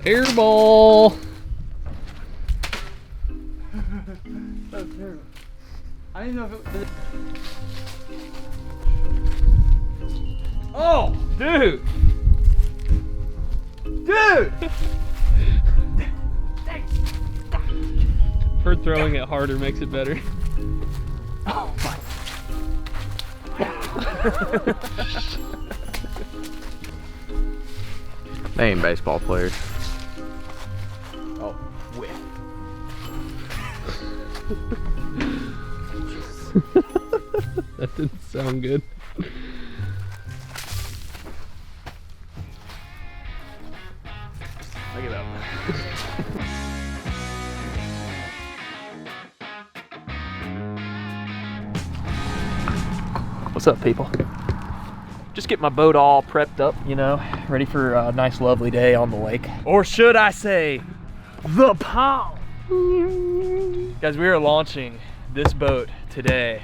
Air ball. That was terrible. I didn't know if it was... Oh, dude. Dude. Heard throwing it harder makes it better. Oh my. They ain't baseball players. Oh, whiff. That didn't sound good. Look at that one. What's up, people? Just get my boat all prepped up, you know, ready for a nice lovely day on the lake. Or should I say, the pond. Guys, we are launching this boat today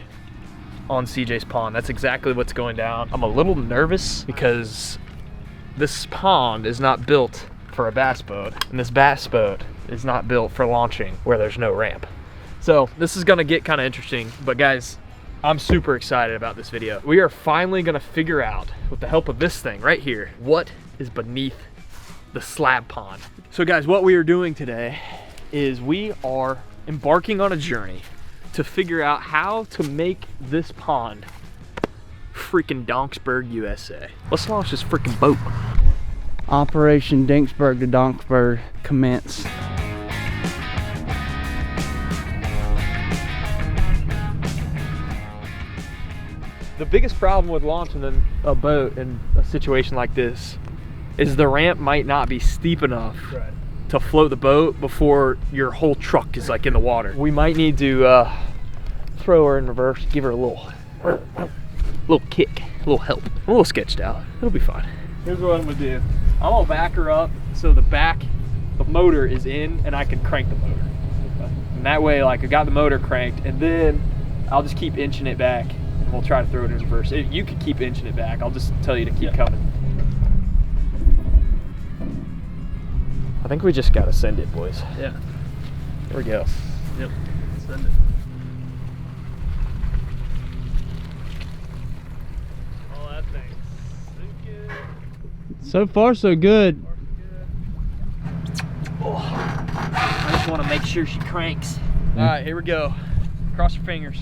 on CJ's pond. That's exactly what's going down. I'm a little nervous because this pond is not built for a bass boat, and this bass boat is not built for launching where there's no ramp. So this is gonna get kind of interesting, but guys, I'm super excited about this video. We are finally gonna figure out, with the help of this thing right here, what is beneath the slab pond. So guys, what we are doing today is we are embarking on a journey to figure out how to make this pond freaking Donksburg, USA. Let's launch this freaking boat. Operation Dinksburg to Donksburg commence. The biggest problem with launching a boat in a situation like this is the ramp might not be steep enough to float the boat before your whole truck is like in the water. We might need to throw her in reverse, give her a little kick, a little help. I'm a little sketched out. It'll be fine. Here's what I'm gonna do. I'm gonna back her up so the motor is in and I can crank the motor. And that way, like, I got the motor cranked, and then I'll just keep inching it back and we'll try to throw it in reverse. You can keep inching it back. I'll just tell you to keep coming. I think we just gotta send it, boys. Yeah. Here we go. Yep. Send it. Oh, that thing's so good. So far, so good. Oh, I just want to make sure she cranks. All right, here we go. Cross your fingers.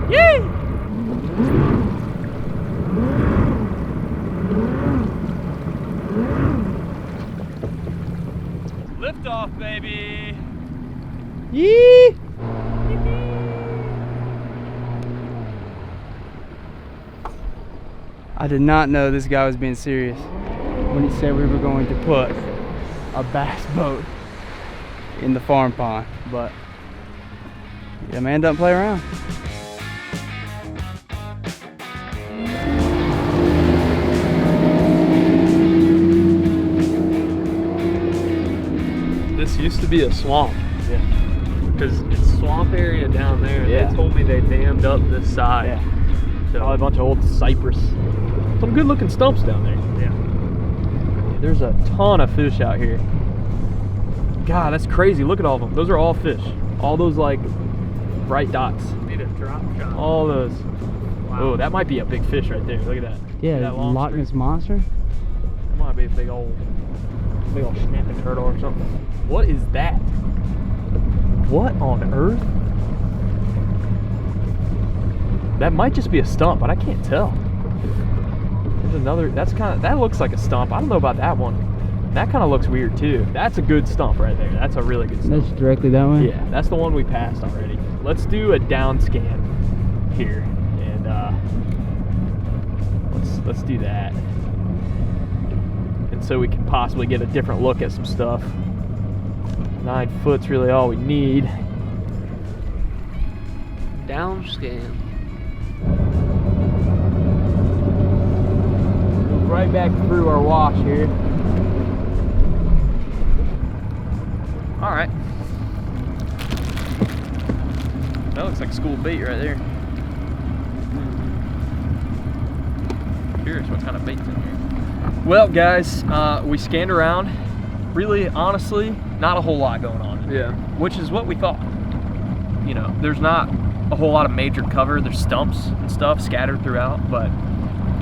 Yay! Lift off, baby. Yee! I did not know this guy was being serious when he said we were going to put a bass boat in the farm pond, but yeah, man doesn't play around. This used to be a swamp. Yeah. Because it's swamp area down there. Yeah. They told me they dammed up this side. Yeah. So probably a bunch of old cypress. Some good looking stumps down there. Yeah. There's a ton of fish out here. God, that's crazy. Look at all of them. Those are all fish. All those like bright dots. Need a drop shot. All those. Wow. Oh, that might be a big fish right there. Look at that. See Yeah, that long Loch string? Ness Monster. That might be a big old snapping turtle or something. What is that? What on earth? That might just be a stump, but I can't tell. There's another, that looks like a stump. I don't know about that one. That kind of looks weird too. That's a good stump right there. That's a really good stump. That's directly that way? Yeah, that's the one we passed already. Let's do a down scan here, and let's do that. And so we can possibly get a different look at some stuff. 9 foot's really all we need. Down scan. Right back through our wash here. All right. That looks like a school bait right there. Curious what kind of bait's in here. Well, guys, we scanned around. Really, honestly, not a whole lot going on. Yeah. Which is what we thought. You know, there's not a whole lot of major cover. There's stumps and stuff scattered throughout, but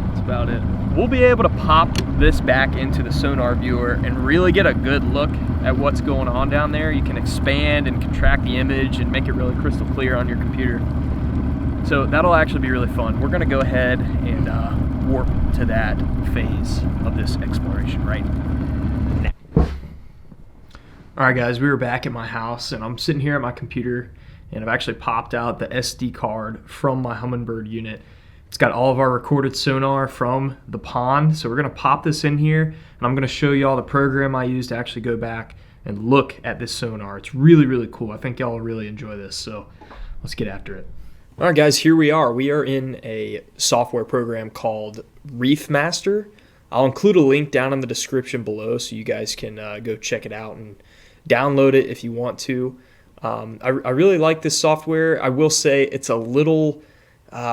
that's about it. We'll be able to pop this back into the sonar viewer and really get a good look at what's going on down there. You can expand and contract the image and make it really crystal clear on your computer. So that'll actually be really fun. We're gonna go ahead and warp to that phase of this exploration right now. All right, guys, we were back at my house and I'm sitting here at my computer and I've actually popped out the SD card from my Humminbird unit. It's got all of our recorded sonar from the pond. So we're gonna pop this in here and I'm gonna show you all the program I used to actually go back and look at this sonar. It's really, really cool. I think y'all will really enjoy this. So let's get after it. All right, guys, here we are. We are in a software program called Reefmaster. I'll include a link down in the description below so you guys can go check it out and download it if you want to. I really like this software. I will say it's a little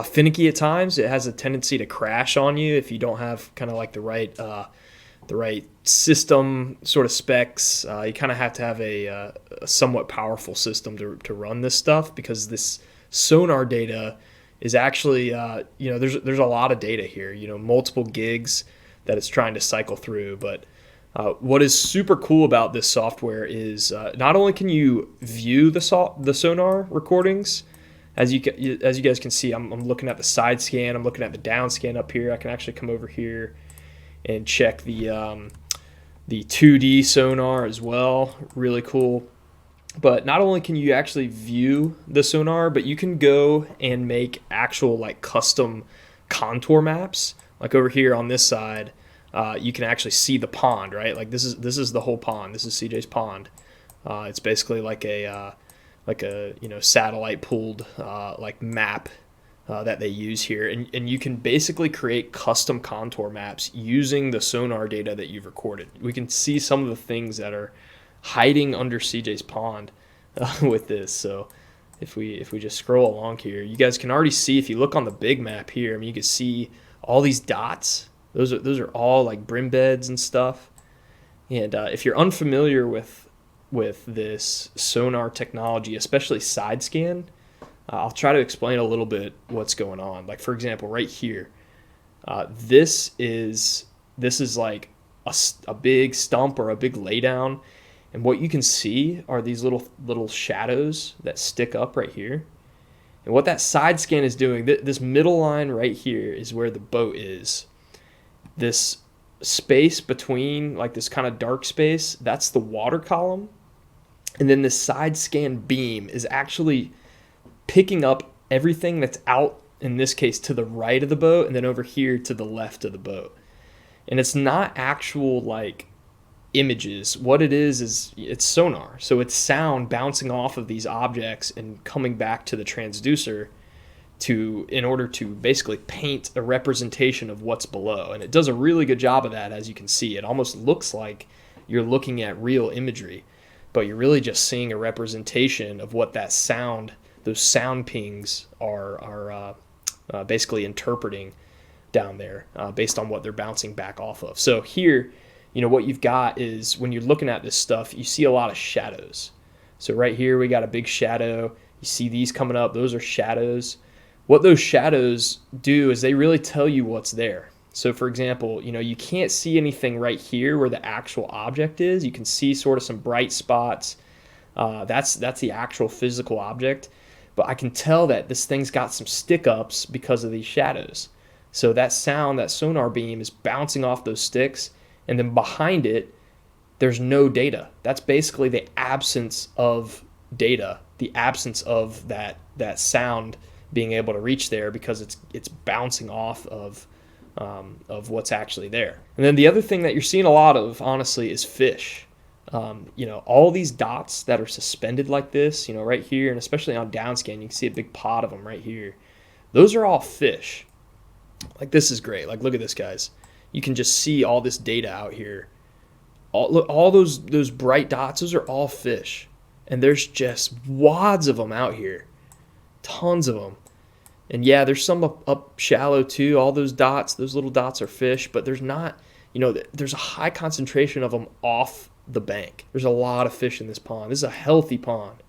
finicky at times. It has a tendency to crash on you if you don't have kind of like the right system sort of specs. You kind of have to have a somewhat powerful system to run this stuff, because this sonar data is actually there's a lot of data here, multiple gigs that it's trying to cycle through. But what is super cool about this software is not only can you view the sonar recordings, as you guys can see, I'm looking at the side scan, I'm looking at the down scan up here. I can actually come over here and check the 2D sonar as well. Really cool. But not only can you actually view the sonar, but you can go and make actual like custom contour maps. Like over here on this side, you can actually see the pond, right? Like this is the whole pond. This is CJ's pond. It's basically like a satellite pulled like map that they use here, and you can basically create custom contour maps using the sonar data that you've recorded. We can see some of the things that are hiding under CJ's pond with this. So if we just scroll along here, you guys can already see, if you look on the big map here, I mean, you can see all these dots. Those are all like brim beds and stuff. And if you're unfamiliar with this sonar technology, especially side scan, I'll try to explain a little bit what's going on. Like for example, right here, this is like a big stump or a big laydown, and what you can see are these little shadows that stick up right here. And what that side scan is doing, this middle line right here is where the boat is. This space between, like this kind of dark space, that's the water column. And then this side scan beam is actually picking up everything that's out, in this case, to the right of the boat, and then over here to the left of the boat. And it's not actual like images. What it is it's sonar. So it's sound bouncing off of these objects and coming back to the transducer in order to basically paint a representation of what's below. And it does a really good job of that, as you can see. It almost looks like you're looking at real imagery, but you're really just seeing a representation of what that sound, those sound pings are basically interpreting down there based on what they're bouncing back off of. So here, what you've got is, when you're looking at this stuff, you see a lot of shadows. So right here, we got a big shadow. You see these coming up, those are shadows. What those shadows do is they really tell you what's there. So for example, you can't see anything right here where the actual object is. You can see sort of some bright spots. That's the actual physical object. But I can tell that this thing's got some stick-ups because of these shadows. So that sound, that sonar beam is bouncing off those sticks, and then behind it, there's no data. That's basically the absence of data, the absence of that sound being able to reach there, because it's bouncing off of what's actually there. And then the other thing that you're seeing a lot of, honestly, is fish. All these dots that are suspended like this, right here, and especially on downscan, you can see a big pod of them right here. Those are all fish. Like, this is great. Like, look at this, guys. You can just see all this data out here. All those bright dots, those are all fish. And there's just wads of them out here. tons of them. And yeah, there's some up shallow too. All those dots, those little dots are fish, but there's not, you know, there's a high concentration of them off the bank. There's a lot of fish in this pond. This is a healthy pond.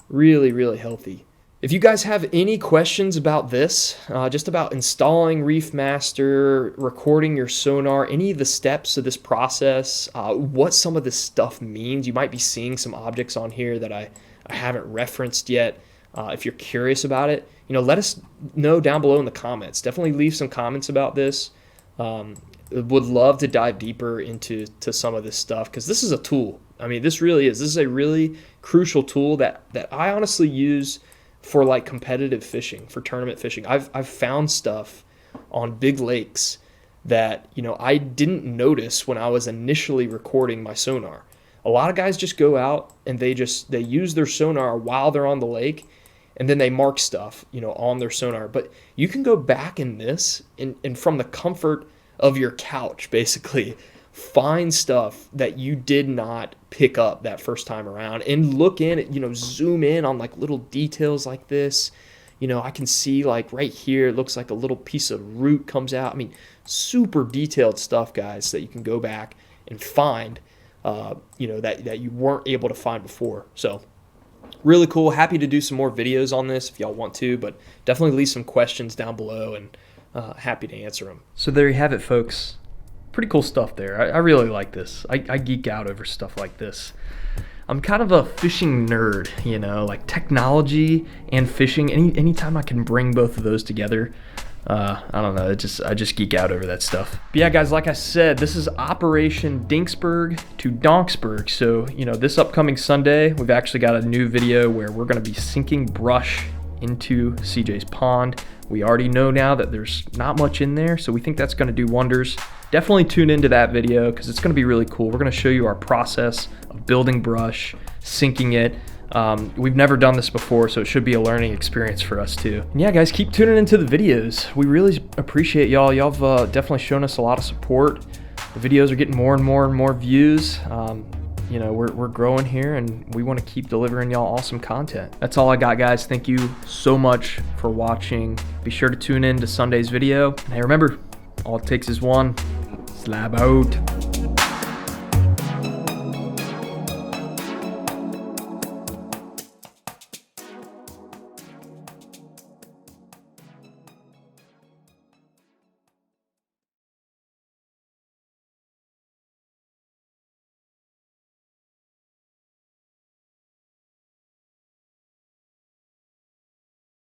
Really, really healthy. If you guys have any questions about this, just about installing Reefmaster, recording your sonar, any of the steps of this process, what some of this stuff means, you might be seeing some objects on here that I haven't referenced yet. If you're curious about it, you know, let us know down below in the comments. Definitely leave some comments about this. Would love to dive deeper into some of this stuff, because this is a tool. I mean, this really is. This is a really crucial tool that I honestly use for like competitive fishing, for tournament fishing. I've found stuff on big lakes that, you know, I didn't notice when I was initially recording my sonar. A lot of guys just go out and they use their sonar while they're on the lake, and then they mark stuff, you know, on their sonar. But you can go back in this and from the comfort of your couch, basically, find stuff that you did not pick up that first time around, and look in it, you know, zoom in on like little details like this. You know, I can see like right here, it looks like a little piece of root comes out. I mean, super detailed stuff, guys, that you can go back and find, you know, that you weren't able to find before. So really cool. Happy to do some more videos on this if y'all want to, but definitely leave some questions down below, and happy to answer them. So there you have it, folks. Pretty cool stuff there. I really like this. I geek out over stuff like this. I'm kind of a fishing nerd, you know, like technology and fishing. Anytime I can bring both of those together, I don't know, I just geek out over that stuff. But yeah, guys, like I said, this is Operation Dinksburg to Donksburg. So, you know, this upcoming Sunday, we've actually got a new video where we're going to be sinking brush into CJ's pond. We already know now that there's not much in there, so we think that's going to do wonders. Definitely tune into that video because it's going to be really cool. We're going to show you our process of building brush, sinking it. We've never done this before, so it should be a learning experience for us too. And yeah, guys, keep tuning into the videos. We really appreciate y'all. Y'all have definitely shown us a lot of support. The videos are getting more and more views. You know, we're growing here, and we want to keep delivering y'all awesome content. That's all I got, guys. Thank you so much for watching. Be sure to tune in to Sunday's video. And hey, remember, all it takes is one. Slab out.